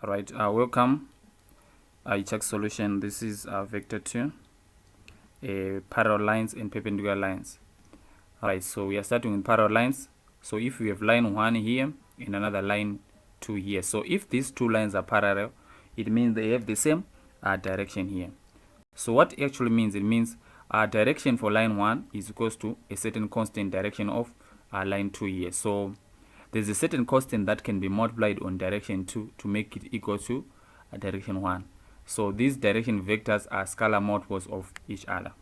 Alright, welcome. Chaks solution. This is vector 2, parallel lines and perpendicular lines. Alright, so we are starting with parallel lines. So if we have line 1 here and another line 2 here, so if these two lines are parallel, it means they have the same direction here. So what it actually means, it means direction for line 1 is equals to a certain constant direction of line 2 here. So there's a certain constant that can be multiplied on direction 2 to make it equal to direction 1. So these direction vectors are scalar multiples of each other.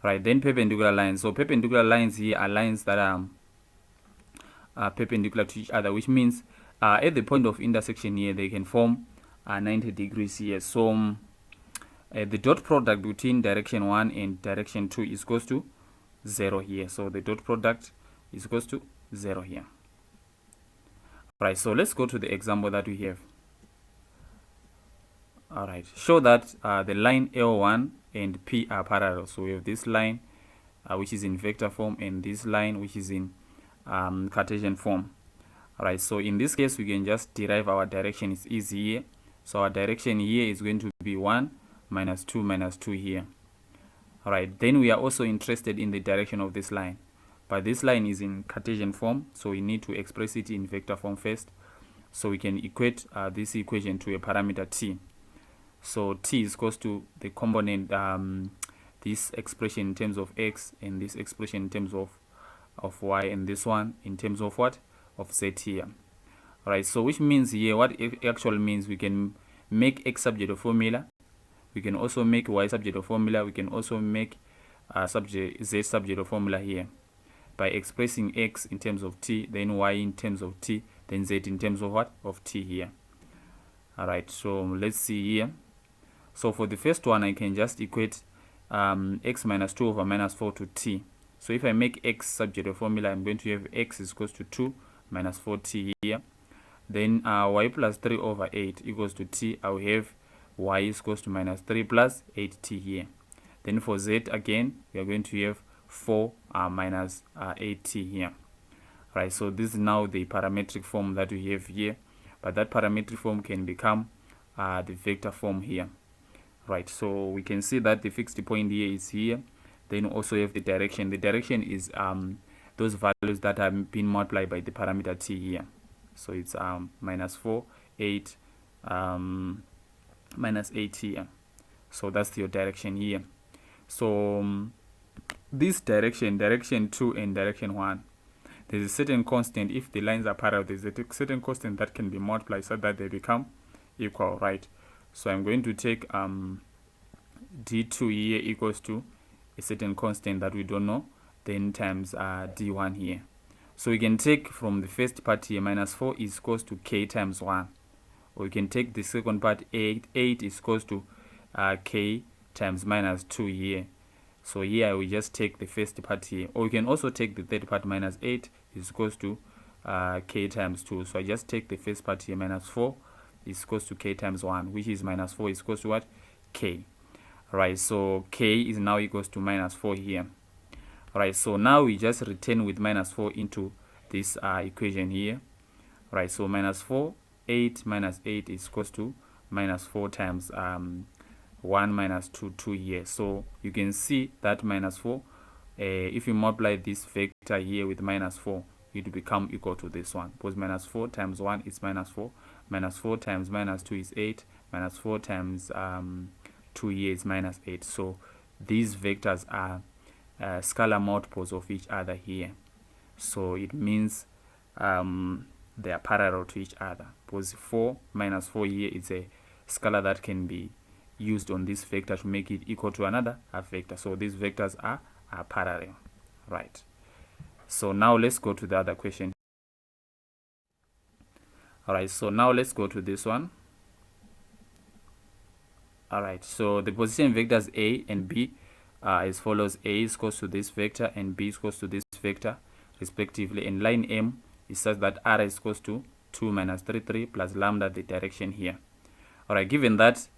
Right, then perpendicular lines. So perpendicular lines here are lines that are perpendicular to each other, which means at the point of intersection here, they can form 90 degrees here. So the dot product between direction 1 and direction 2 is equals to 0 here. So the dot product is equals to 0 here. Right, so let's go to the example that we have. Alright, show that the line L1 and P are parallel. So we have this line which is in vector form and this line which is in Cartesian form. Alright, so in this case we can just derive our direction. It's easy here. So our direction here is going to be 1 minus 2 minus 2 here. Alright, then we are also interested in the direction of this line. But this line is in Cartesian form, so we need to express it in vector form first. So we can equate this equation to a parameter t. So t is equals to the component, this expression in terms of x, and this expression in terms of y, and this one in terms of what? Of z here. Alright, so which means here, what it actually means, we can make x subject of formula, we can also make y subject of formula, we can also make z subject of formula here by expressing x in terms of t, then y in terms of t, then z in terms of what? Of t here. Alright, so let's see here. So for the first one, I can just equate x minus 2 over minus 4 to t. So if I make x subject of formula, I'm going to have x is equals to 2 minus 4t here. Then y plus 3 over 8 equals to t. I will have y is equals to minus 3 plus 8t here. Then for z again, we are going to have 4 minus 8t here. Right, so this is now the parametric form that we have here. But that parametric form can become the vector form here. Right, so we can see that the fixed point here is here. Then also have the direction. The direction is those values that have been multiplied by the parameter t here. So it's minus 4, 8, minus 8 here. So that's your direction here. So this direction 2 and direction 1, there's a certain constant. If the lines are parallel, there's a certain constant that can be multiplied so that they become equal, right? So I'm going to take d2 here equals to a certain constant that we don't know, then times d1 here. So we can take from the first part here, minus 4 is equals to k times 1. Or we can take the second part, 8 is equals to k times minus 2 here. So here we just take the first part here. Or we can also take the third part, minus 8 is equals to k times 2. So I just take the first part here, minus 4 is equals to k times 1, which is minus 4 is equals to what? K. Right, so k is now equals to minus 4 here. Right, so now we just return with minus 4 into this equation here. Right, so minus 4, 8 minus 8 is equals to minus 4 times 1 minus 2, 2 here. So you can see that minus 4, if you multiply this vector here with minus 4, it will become equal to this one. Because minus 4 times 1 is minus 4. Minus 4 times minus 2 is 8. Minus 4 times 2 here is minus 8. So these vectors are scalar multiples of each other here. So it means they are parallel to each other. Because 4 minus 4 here is a scalar that can be used on this vector to make it equal to another vector. So these vectors are parallel. Right. So now let's go to the other question. Alright, so now let's go to this one. Alright, so the position vectors A and B are as follows. A is equals to this vector and B is equals to this vector respectively. And line M is such that R is equals to 2 minus 3, 3 plus lambda, the direction here. Alright, given that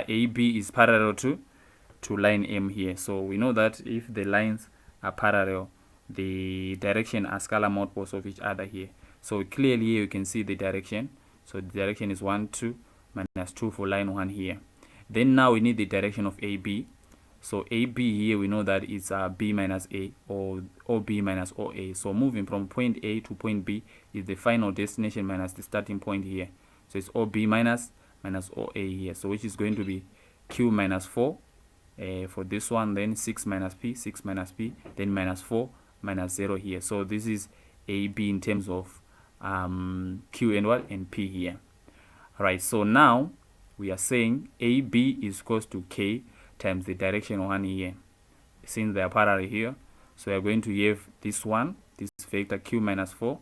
AB is parallel to line M here. So we know that if the lines are parallel, the direction are scalar multiples of each other here. So clearly here you can see the direction. So the direction is 1, 2, minus 2 for line 1 here. Then now we need the direction of AB. So AB here we know that it's B minus A, or OB minus OA. So moving from point A to point B is the final destination minus the starting point here. So it's OB minus OA here. So which is going to be Q minus 4 for this one, then 6 minus P, then minus 4 minus 0 here. So this is AB in terms of Q and what? And P here. Alright, so now we are saying AB is equals to K times the direction 1 here. Since they are parallel here, so we are going to have this one, this vector Q minus 4,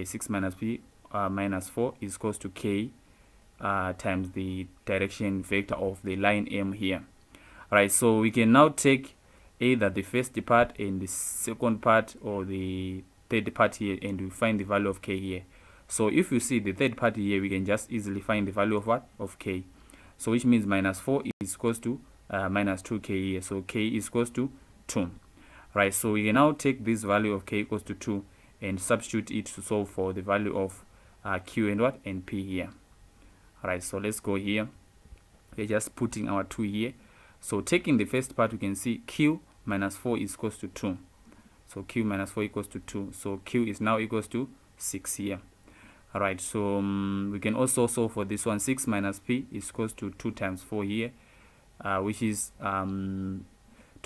6 minus P minus 4 is equals to K times the direction vector of the line M here. Alright, so we can now take either the first part and the second part, or the third part here, and we find the value of K here. So if you see the third part here, we can just easily find the value of what? Of K. So which means minus 4 is equals to minus 2K here. So K is equals to 2. Right, so we can now take this value of K equals to 2 and substitute it to solve for the value of Q and what? And P here. Alright, so let's go here. We're just putting our 2 here. So taking the first part, we can see Q minus 4 is equals to 2. So Q minus 4 equals to 2. So Q is now equals to 6 here. Alright, so we can also solve for this one. 6 minus P is equals to 2 times 4 here, which is 2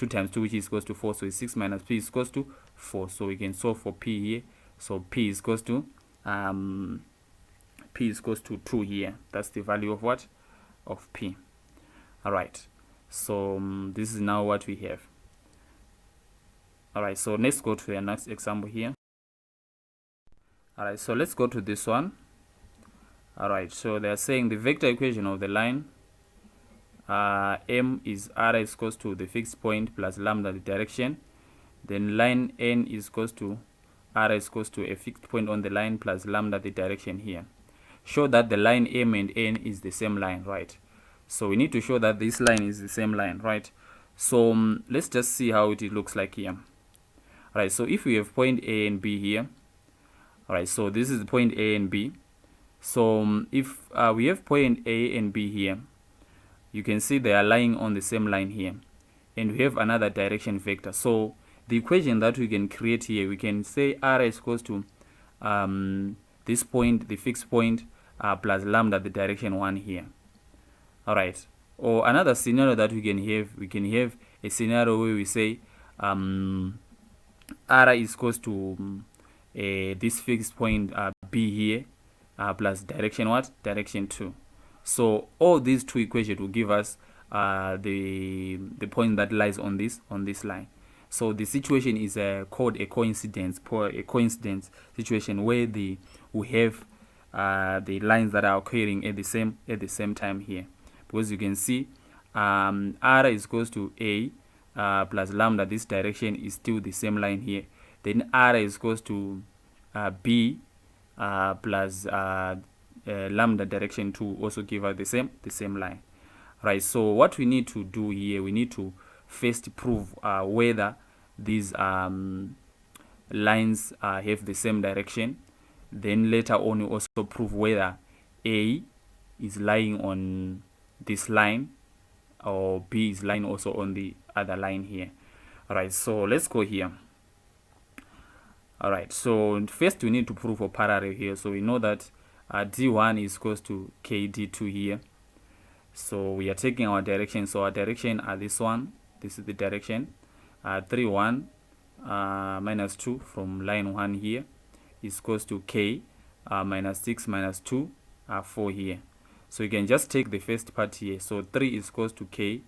times 2, which is equals to 4. So 6 minus P is equals to 4. So we can solve for P here. So P is equals to 2 here. That's the value of what? Of P. Alright, so this is now what we have. Alright, so let's go to the next example here. Alright, so let's go to this one. Alright, so they're saying the vector equation of the line M is R is equals to the fixed point plus lambda the direction. Then line N is equals to R is equals to a fixed point on the line plus lambda the direction here. Show that the line M and N is the same line, right? So we need to show that this line is the same line, right? So let's just see how it looks like here. Alright, so if we have point A and B here, alright, so this is point A and B. So if we have point A and B here, you can see they are lying on the same line here, and we have another direction vector. So the equation that we can create here, we can say R is equals to this point, the fixed point, plus lambda the direction 1 here. Alright, or another scenario that we can have a scenario where we say R is equals to this fixed point B here, plus direction what? Direction 2. So all these two equations will give us the point that lies on this line. So the situation is called a coincidence situation, where we have the lines that are occurring at the same time here, because you can see R is equals to A plus lambda. This direction is still the same line here. Then R is equals to B plus lambda direction 2 also give us the same line, right? So what we need to do here, we need to first prove whether these lines have the same direction. Then later on we also prove whether A is lying on this line or B is lying also on the other line here. Alright, so let's go here. Alright, so first we need to prove for parallel here. So we know that D1 is equals to KD2 here. So we are taking our direction. So our direction are this one. This is the direction. 3, 1 minus 2 from line 1 here is equals to K minus 6 minus 2 4 here. So you can just take the first part here. So 3 is equals to K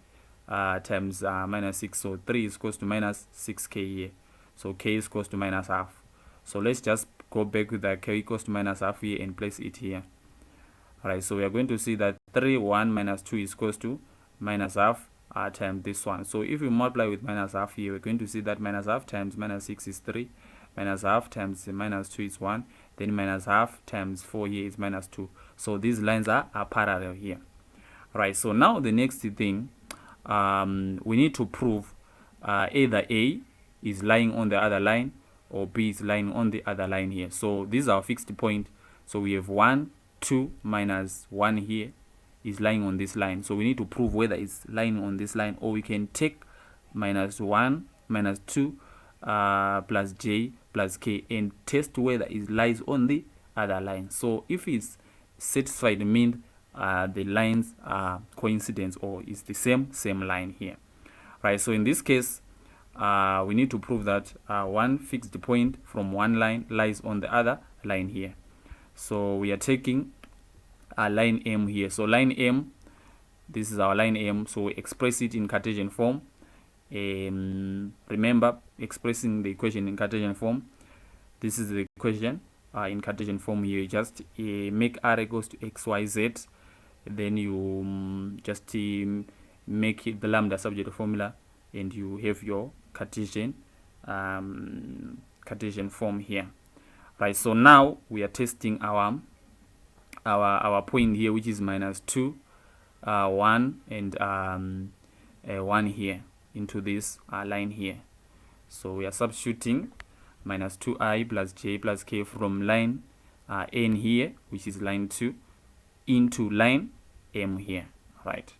times minus 6. So 3 is equals to minus 6K here. So K is equals to minus half. So let's just go back with the K equals to minus half here and place it here. Alright, so we are going to see that 3, 1 minus 2 is equals to minus half times this one. So if we multiply with minus half here, we're going to see that minus half times minus 6 is 3. Minus half times minus 2 is 1. Then minus half times 4 here is minus 2. So these lines are parallel here. Alright, so now the next thing, we need to prove either A is lying on the other line or B is lying on the other line here. So this is our fixed point. So we have 1, 2 minus 1 here is lying on this line. So we need to prove whether it's lying on this line, or we can take minus 1 minus 2 plus j plus k and test whether it lies on the other line. So if it's satisfied, it means the lines are coincidence, or it's the same line here, right? So in this case, we need to prove that one fixed point from one line lies on the other line here. So we are taking line M here. So line M, this is our line M, so we express it in Cartesian form. Remember, expressing the equation in Cartesian form, this is the equation in Cartesian form here. You just make r equals to x, y, z, then you just make it the lambda subject formula, and you have your Cartesian form here, right? So now we are testing our point here, which is minus 2, 1, and 1 here into this line here. So we are substituting minus 2i plus j plus k from line n here, which is line 2, into line m here, right?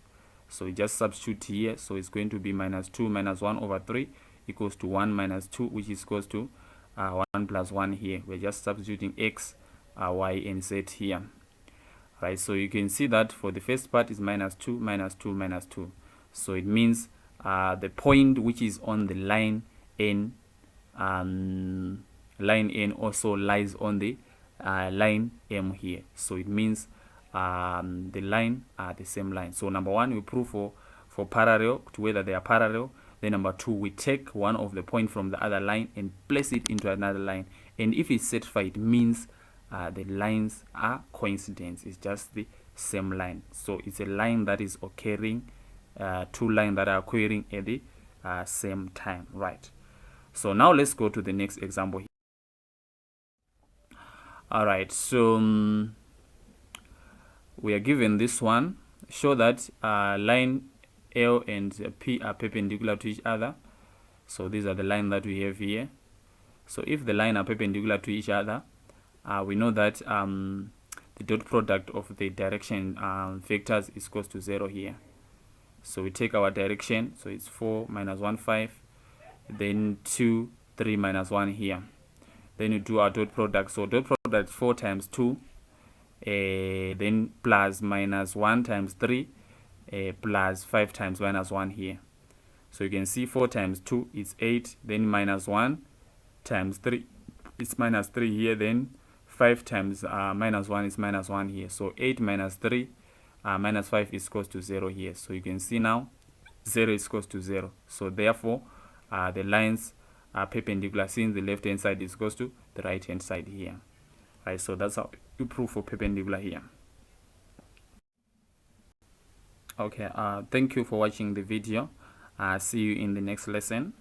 So we just substitute here. So it's going to be minus 2 minus 1 over 3 equals to 1 minus 2, which is equals to 1 plus 1 here. We're just substituting x, y, and z here, right? So you can see that for the first part is minus 2 minus 2 minus 2. So it means the point which is on the line n, also lies on the line m here. So it means the line are the same line. So number one, we prove for parallel, to whether they are parallel. Then number two, we take one of the point from the other line and place it into another line, and if it's satisfied, it means the lines are coincidence. It's just the same line. So it's a line that is occurring, two lines that are occurring at the same time, right? So now let's go to the next example here. All right, so we are given this one. Show that line L and P are perpendicular to each other. So these are the lines that we have here. So if the lines are perpendicular to each other, we know that the dot product of the direction vectors is equals to 0 here. So we take our direction, so it's 4 minus 1, 5, then 2, 3 minus 1 here. Then you do our dot product. So dot product 4 times 2, then plus minus 1 times 3, plus 5 times minus 1 here. So you can see 4 times 2 is 8, then minus 1 times 3 is minus 3 here, then 5 times minus 1 is minus 1 here. So 8 minus 3 minus 5 is equals to 0 here. So you can see now 0 is equals to 0. So therefore the lines are perpendicular, since the left hand side is equals to the right hand side here, right? So that's how you prove for perpendicular here. Okay, thank you for watching the video. See you in the next lesson.